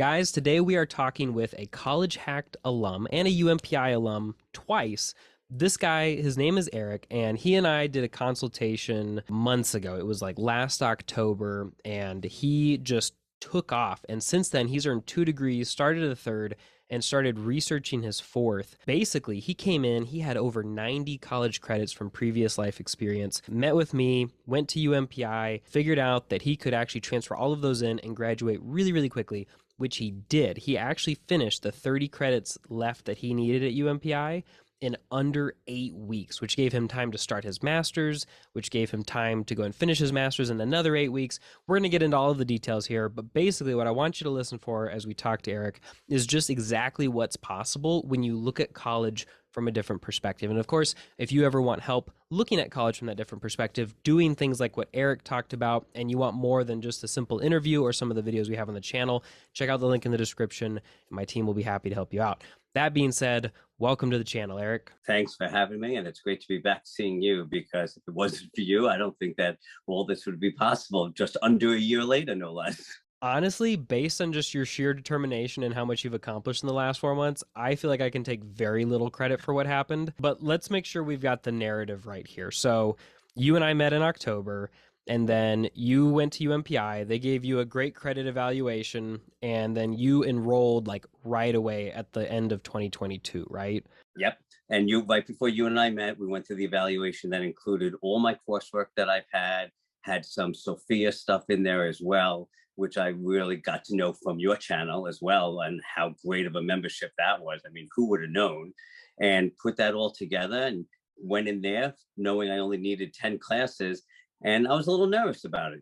Guys, today we are talking with a College Hacked alum and a UMPI alum twice. This guy, his name is Eric, and he and I did a consultation months ago. It was like last October, and he just took off. And since then, he's earned 2 degrees, started a third, and started researching his fourth. Basically, he came in, he had over 90 college credits from previous life experience, met with me, went to UMPI, figured out that he could actually transfer all of those in and graduate really, really quickly, which he did. He actually finished the 30 credits left that he needed at UMPI in under 8 weeks, which gave him time to start his master's, which gave him time to go and finish his master's in another 8 weeks. We're going to get into all of the details here, but basically what I want you to listen for as we talk to Eric is just exactly what's possible when you look at college from a different perspective. And of course, if you ever want help looking at college from that different perspective, doing things like what Eric talked about, and you want more than just a simple interview or some of the videos we have on the channel, check out the link in the description, and my team will be happy to help you out. That being said, welcome to the channel, Eric. Thanks for having me, and it's great to be back seeing you, because if it wasn't for you, I don't think that all this would be possible just under a year later, no less. Honestly, based on just your sheer determination and how much you've accomplished in the last 4 months, I feel like I can take very little credit for what happened. But let's make sure we've got the narrative right here. So you and I met in October, and then you went to UMPI. They gave you a great credit evaluation, and then you enrolled like right away at the end of 2022, right? Yep. And you, right before you and I met, we went through the evaluation that included all my coursework that I've had some Sophia stuff in there as well, which I really got to know from your channel as well, and how great of a membership that was. I mean, who would have known? And put that all together and went in there knowing I only needed 10 classes. And I was a little nervous about it,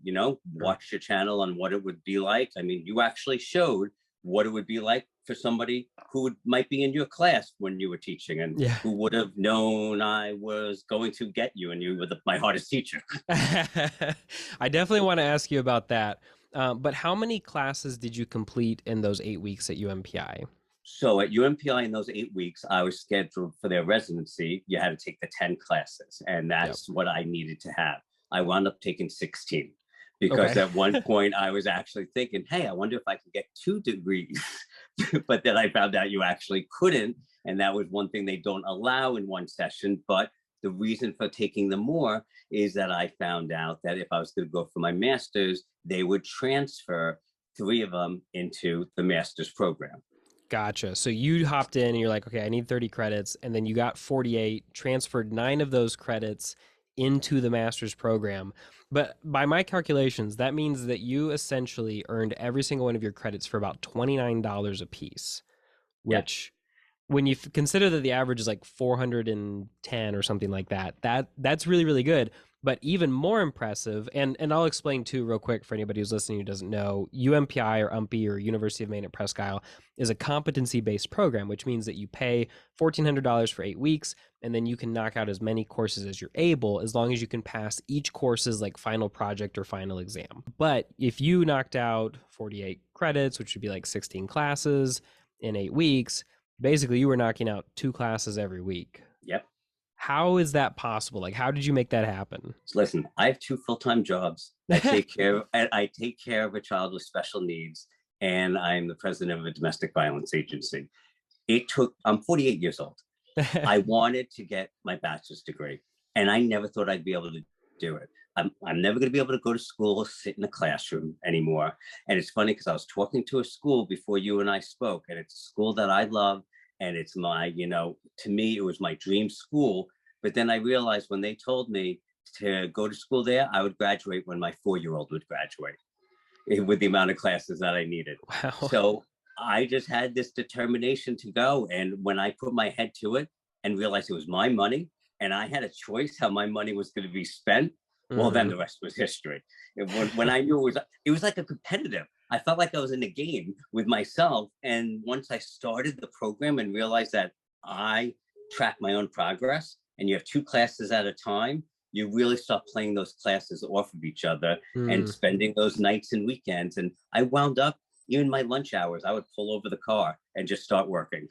watched your channel on what it would be like. I mean, you actually showed what it would be like for somebody who might be in your class when you were teaching, and who would have known I was going to get you, and you were my hardest teacher. I definitely want to ask you about that. But how many classes did you complete in those 8 weeks at UMPI? So at UMPI in those 8 weeks, I was scheduled for their residency. You had to take the 10 classes, and that's what I needed to have. I wound up taking 16 because at one point I was actually thinking, hey, I wonder if I could get 2 degrees. But then I found out you actually couldn't. And that was one thing they don't allow in one session. But the reason for taking them more is that I found out that if I was going to go for my master's, they would transfer 3 of them into the master's program. Gotcha. So you hopped in and you're like, okay, I need 30 credits. And then you got 48, transferred 9 of those credits into the master's program. But by my calculations, that means that you essentially earned every single one of your credits for about $29 a piece, which when you consider that the average is like 410 or something like that, that's really, really good. But even more impressive, and I'll explain too real quick for anybody who's listening who doesn't know, UMPI or UMPI or University of Maine at Presque Isle is a competency-based program, which means that you pay $1,400 for 8 weeks, and then you can knock out as many courses as you're able, as long as you can pass each course's like final project or final exam. But if you knocked out 48 credits, which would be like 16 classes in 8 weeks, basically you were knocking out 2 classes every week. Yep. How is that possible? Like, how did you make that happen? Listen, I have 2 full-time jobs. I take care of a child with special needs, and I'm the president of a domestic violence agency. I'm 48 years old. I wanted to get my bachelor's degree, and I never thought I'd be able to do it. I'm never going to be able to go to school, sit in a classroom anymore. And it's funny because I was talking to a school before you and I spoke, and it's a school that I love. And it's my, to me, it was my dream school. But then I realized when they told me to go to school there, I would graduate when my 4-year-old would graduate with the amount of classes that I needed. Wow. So I just had this determination to go. And when I put my head to it and realized it was my money and I had a choice how my money was going to be spent, well, then the rest was history. When I knew it was like a competitive. I felt like I was in a game with myself. And once I started the program and realized that I track my own progress, and you have 2 classes at a time, you really start playing those classes off of each other and spending those nights and weekends. And I wound up, even my lunch hours, I would pull over the car and just start working.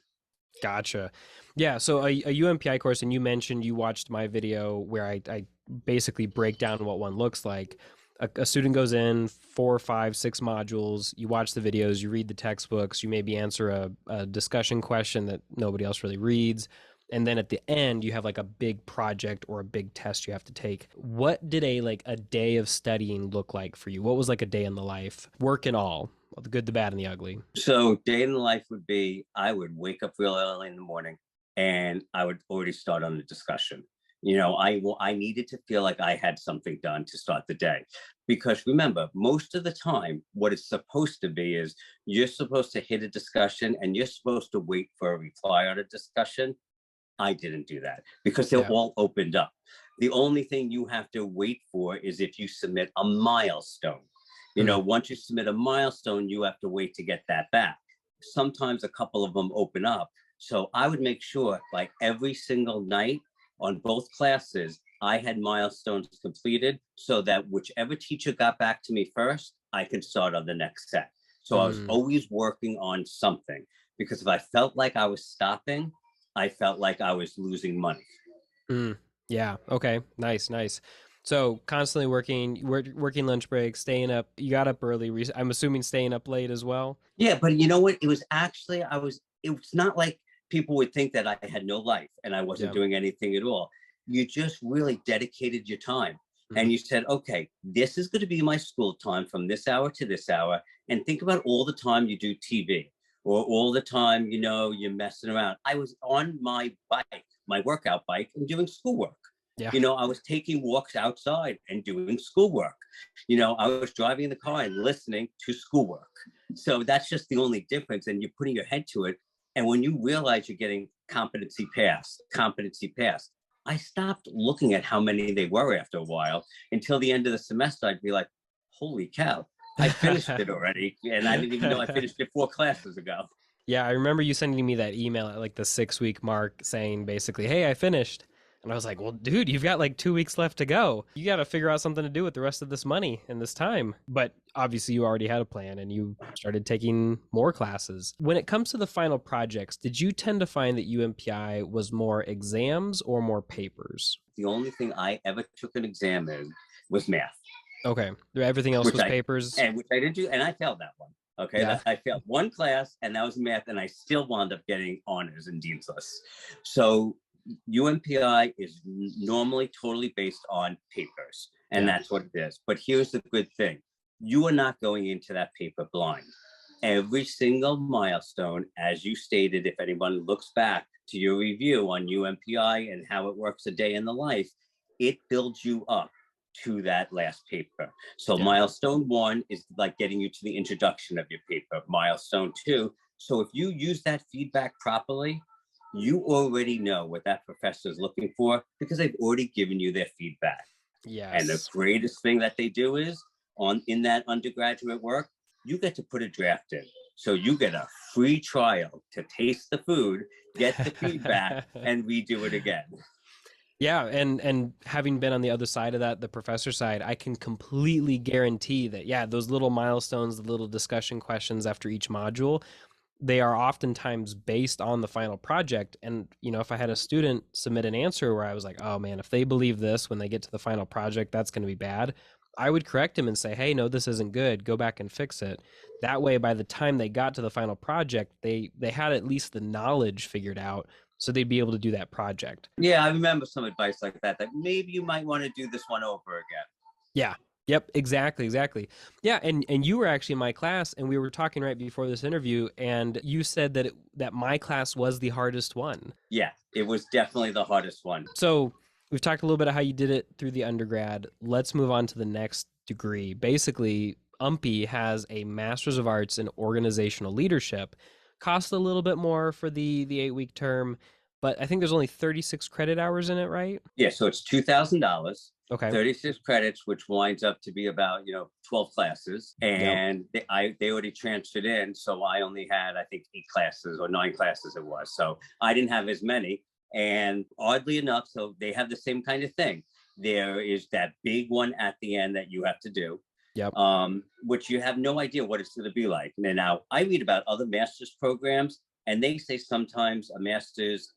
Gotcha. Yeah. So a UMPI course, and you mentioned you watched my video where I basically break down what one looks like. A student goes in 4, 5, 6 modules, you watch the videos, you read the textbooks, you maybe answer a discussion question that nobody else really reads. And then at the end, you have like a big project or a big test you have to take. What did a day of studying look like for you? What was like a day in the life, work and all, the good, the bad, and the ugly? So day in the life would be I would wake up real early in the morning and I would already start on the discussion. I needed to feel like I had something done to start the day. Because remember, most of the time, what it's supposed to be is you're supposed to hit a discussion and you're supposed to wait for a reply on a discussion. I didn't do that because they're Yeah. all opened up. The only thing you have to wait for is if you submit a milestone. Mm, Once you submit a milestone, you have to wait to get that back. Sometimes a couple of them open up. So I would make sure, like every single night on both classes, I had milestones completed so that whichever teacher got back to me first, I could start on the next set. So I was mm, always working on something because if I felt like I was stopping, I felt like I was losing money. mm. Yeah. Okay. Nice. Nice. So constantly working lunch breaks, staying up. You got up early. I'm assuming staying up late as well. Yeah, but you know what? It was actually, it was not like people would think that I had no life and I wasn't Yeah. doing anything at all. You just really dedicated your time Mm, and you said, okay, this is going to be my school time from this hour to this hour. And think about all the time you do TV or all the time, you're messing around. I was on my bike, my workout bike, and doing schoolwork. yeah. I was taking walks outside and doing schoolwork. I was driving in the car and listening to schoolwork. So that's just the only difference. And you're putting your head to it. And when you realize you're getting competency passed, I stopped looking at how many they were after a while until the end of the semester. I'd be like, holy cow, I finished it already. And I didn't even know I finished it 4 classes ago. Yeah, I remember you sending me that email at like the 6 week mark saying basically, "Hey, I finished." And I was like, "Well, dude, you've got like 2 weeks left to go. You got to figure out something to do with the rest of this money and this time." But obviously, you already had a plan and you started taking more classes. When it comes to the final projects, did you tend to find that UMPI was more exams or more papers? The only thing I ever took an exam in was math. Okay, everything else which was I papers. and which I didn't do, and I failed that one. Okay, Yeah. that I failed one class, and that was math, and I still wound up getting honors and dean's lists. So UMPI is normally totally based on papers, and Yeah. that's what it is. But here's the good thing: you are not going into that paper blind. Every single milestone, as you stated, if anyone looks back to your review on UMPI and how it works a day in the life, it builds you up to that last paper. So Yeah. milestone 1 is like getting you to the introduction of your paper. Milestone 2. So if you use that feedback properly, you already know what that professor is looking for because they've already given you their feedback. And the Yes. greatest thing that they do is in that undergraduate work, you get to put a draft in. So you get a free trial to taste the food, get the feedback, and redo it again. Yeah, and having been on the other side of that, the professor side, I can completely guarantee that, yeah, those little milestones, the little discussion questions after each module, they are oftentimes based on the final project. And, if I had a student submit an answer where I was like, oh man, if they believe this when they get to the final project, that's going to be bad, I would correct him and say, hey, no, this isn't good. Go back and fix it. That way, by the time they got to the final project, they had at least the knowledge figured out, so they'd be able to do that project. Yeah, I remember some advice like that maybe you might want to do this one over again. Yeah. Yep, exactly, exactly. Yeah, and you were actually in my class and we were talking right before this interview and you said that my class was the hardest one. Yeah, it was definitely the hardest one. So, we've talked a little bit of how you did it through the undergrad. Let's move on to the next degree. Basically, UMPI has a Master's of Arts in Organizational Leadership. Costs a little bit more for the 8 week term, but I think there's only 36 credit hours in it, right? Yeah, so it's $2,000, Okay. 36 credits, which winds up to be about 12 classes, Yep. and they already transferred in, so I only had I think 8 classes or 9 classes it was, so I didn't have as many. And oddly enough, so they have the same kind of thing. There is that big one at the end that you have to do, Yep. which you have no idea what it's going to be like. Now, I read about other master's programs, and they say sometimes a master's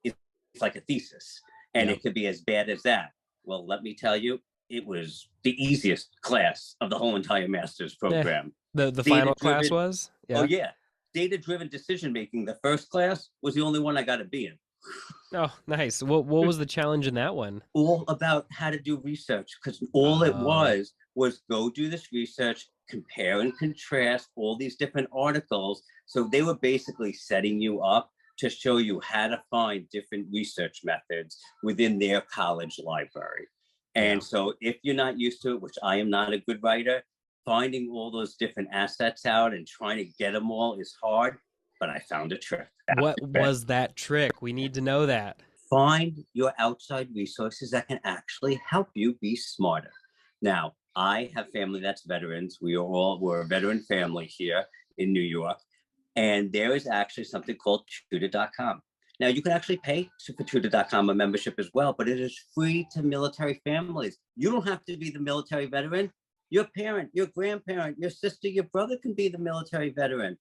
is like a thesis, and Yep. it could be as bad as that. Well, let me tell you, it was the easiest class of the whole entire master's Eh, program. the Data final class driven. was? Oh Yeah. yeah, data driven decision making. The first class was the only one I got a B in. Oh, nice. What was the challenge in that one? All about how to do research, because all it Oh, was go do this research, compare and contrast all these different articles. So they were basically setting you up to show you how to find different research methods within their college library. yeah. And so if you're not used to it, which I am not a good writer, finding all those different assets out and trying to get them all is hard, but I found a trick. What was that trick? We need to know that. Find your outside resources that can actually help you be smarter. Now, I have family that's veterans. We're a veteran family here in New York. And there is actually something called tutor.com. Now, you can actually pay for tutor.com a membership as well, but it is free to military families. You don't have to be the military veteran. Your parent, your grandparent, your sister, your brother can be the military veteran.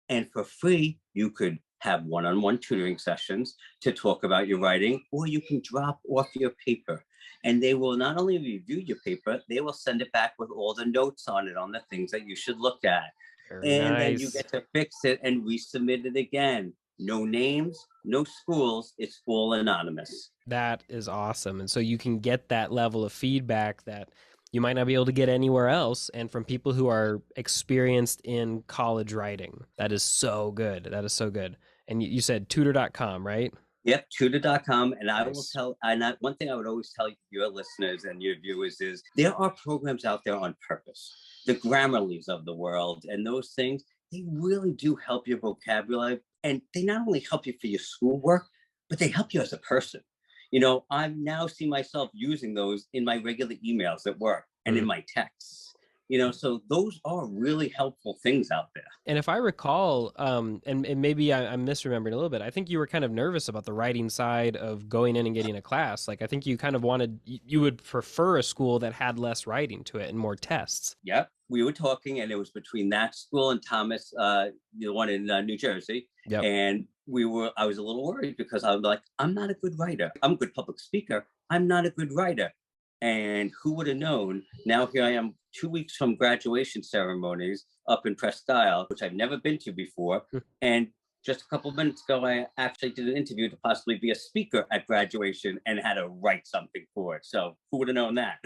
And for free, you could have one-on-one tutoring sessions to talk about your writing, or you can drop off your paper. And they will not only review your paper, they will send it back with all the notes on it, on the things that you should look at. Very And then you nice. get to fix it and resubmit it again. No names, no schools, it's all anonymous. That is awesome. And so you can get that level of feedback that you might not be able to get anywhere else and from people who are experienced in college writing. That is so good. That is so good. And you said tutor.com, right? Yep, tutor.com. And I will Nice. tell, and one thing I would always tell your listeners and your viewers is there are programs out there on purpose. The Grammarlies of the world and those things, they really do help your vocabulary. And they not only help you for your schoolwork, but they help you as a person. You know, I now see myself using those in my regular emails at work and in Mm. my texts. You know, so those are really helpful things out there. And if I recall, and maybe I'm misremembering a little bit, I think you were kind of nervous about the writing side of going in and getting a class. Like, I think you kind of wanted, you would prefer a school that had less writing to it and more tests. Yep, we were talking, and it was between that school and Thomas, the one in New Jersey. Yep. And I was a little worried because I was like, I'm not a good writer. I'm a good public speaker. I'm not a good writer. And who would have known? Now here I am 2 weeks from graduation ceremonies up in Presque Isle, which I've never been to before. And just a couple of minutes ago, I actually did an interview to possibly be a speaker at graduation and had to write something for it. So who would have known that?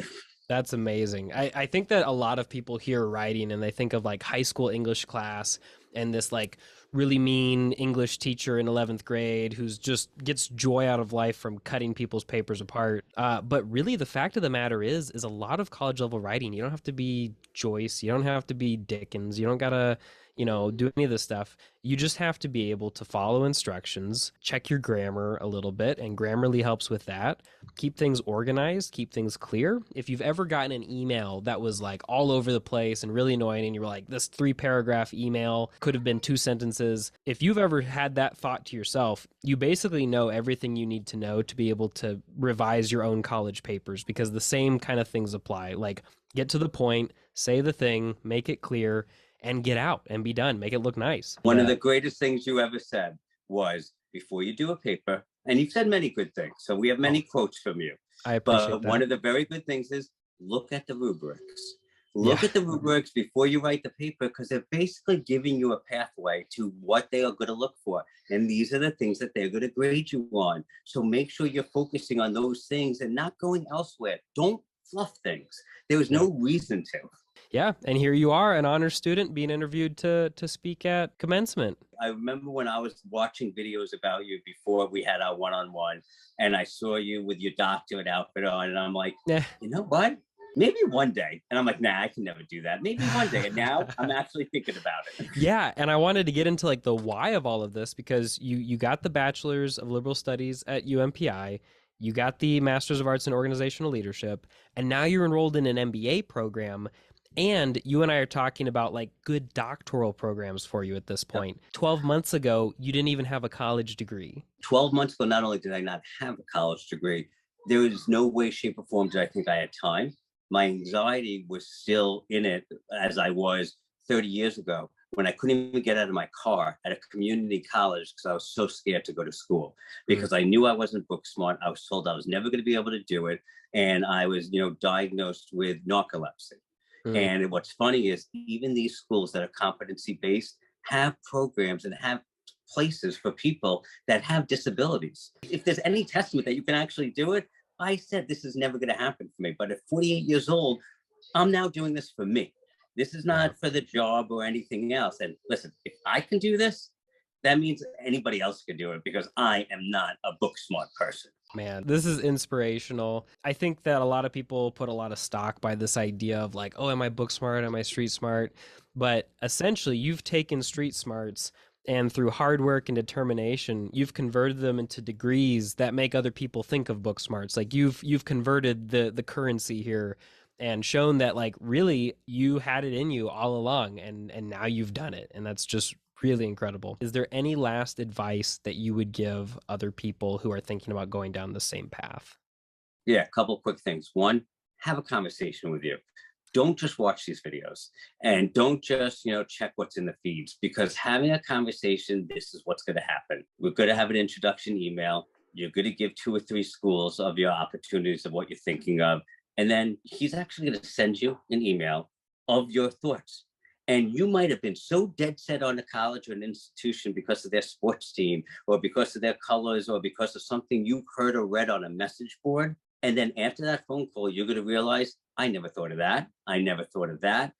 That's amazing. I think that a lot of people hear writing and they think of like high school English class and this like really mean English teacher in 11th grade who's just gets joy out of life from cutting people's papers apart. But really the fact of the matter is a lot of college level writing. You don't have to be Joyce. You don't have to be Dickens. You don't gotta, do any of this stuff. You just have to be able to follow instructions, check your grammar a little bit, and Grammarly helps with that. Keep things organized, keep things clear. If you've ever gotten an email that was like all over the place and really annoying, and you were like, this 3-paragraph email could have been 2 sentences. If you've ever had that thought to yourself, you basically know everything you need to know to be able to revise your own college papers because the same kind of things apply. Like, get to the point, say the thing, make it clear, and get out and be done. Make it look nice. One of the greatest things you ever said was before you do a paper, and you've said many good things. So we have many quotes from you. I appreciate But that. one of the very good things is look at the rubrics. Yeah. Look at the rubrics before you write the paper because they're basically giving you a pathway to what they are going to look for. And these are the things that they're going to grade you on. So make sure you're focusing on those things and not going elsewhere. Don't fluff things. There was no reason to. Yeah, and here you are, an honor student being interviewed to speak at commencement. I remember when I was watching videos about you before we had our one-on-one, and I saw you with your doctorate outfit on, and I'm like, Yeah. you know what? Maybe one day. And I'm like, nah, I can never do that. Maybe one day. And now I'm actually thinking about it. Yeah, and I wanted to get into like the why of all of this because you got the Bachelor's of Liberal Studies at UMPI, you got the Master's of Arts in Organizational Leadership, and now you're enrolled in an MBA program. And you and I are talking about like good doctoral programs for you at this point. 12 months ago, you didn't even have a college degree. 12 months ago, not only did I not have a college degree, there was no way, shape, or form did I think I had time. My anxiety was still in it as I was 30 years ago. when I couldn't even get out of my car at a community college because I was so scared to go to school Mm. because I knew I wasn't book smart. I was told I was never going to be able to do it. And I was, diagnosed with narcolepsy. Mm. And what's funny is even these schools that are competency based have programs and have places for people that have disabilities. If there's any testament that you can actually do it, I said this is never going to happen for me. But at 48 years old, I'm now doing this for me. This is Yeah. not for the job or anything else. And listen, if I can do this, that means anybody else can do it because I am not a book smart person. Man, this is inspirational. I think that a lot of people put a lot of stock by this idea of like, oh, am I book smart? Am I street smart? But essentially, you've taken street smarts and through hard work and determination, you've converted them into degrees that make other people think of book smarts. Like you've converted the currency here and shown that like really you had it in you all along and now you've done it. And that's just really incredible. Is there any last advice that you would give other people who are thinking about going down the same path? Yeah, a couple quick things. One, have a conversation with you. Don't just watch these videos and don't just, check what's in the feeds because having a conversation, this is what's going to happen. We're going to have an introduction email. You're going to give 2 or 3 schools of your opportunities of what you're thinking of. And then he's actually going to send you an email of your thoughts. And you might have been so dead set on a college or an institution because of their sports team or because of their colors or because of something you heard or read on a message board. And then after that phone call, you're going to realize, I never thought of that. I never thought of that.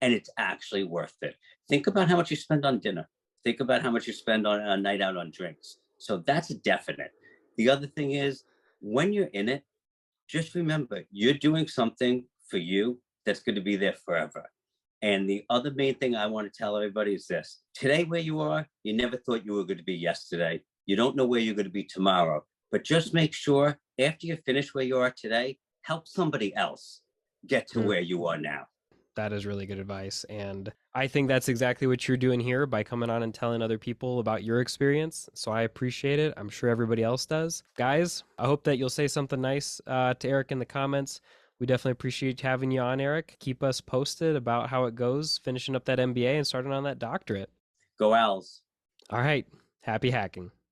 And it's actually worth it. Think about how much you spend on dinner. Think about how much you spend on a night out on drinks. So that's definite. The other thing is, when you're in it, just remember you're doing something for you that's going to be there forever. And the other main thing I want to tell everybody is this: today, where you are, you never thought you were going to be yesterday. You don't know where you're going to be tomorrow. But just make sure after you finish where you are today, help somebody else get to Mm, where you are now. that is really good advice. And I think that's exactly what you're doing here by coming on and telling other people about your experience. So I appreciate it. I'm sure everybody else does. Guys, I hope that you'll say something nice to Eric in the comments. We definitely appreciate having you on, Eric. Keep us posted about how it goes, finishing up that MBA and starting on that doctorate. Go Owls. All right. Happy hacking.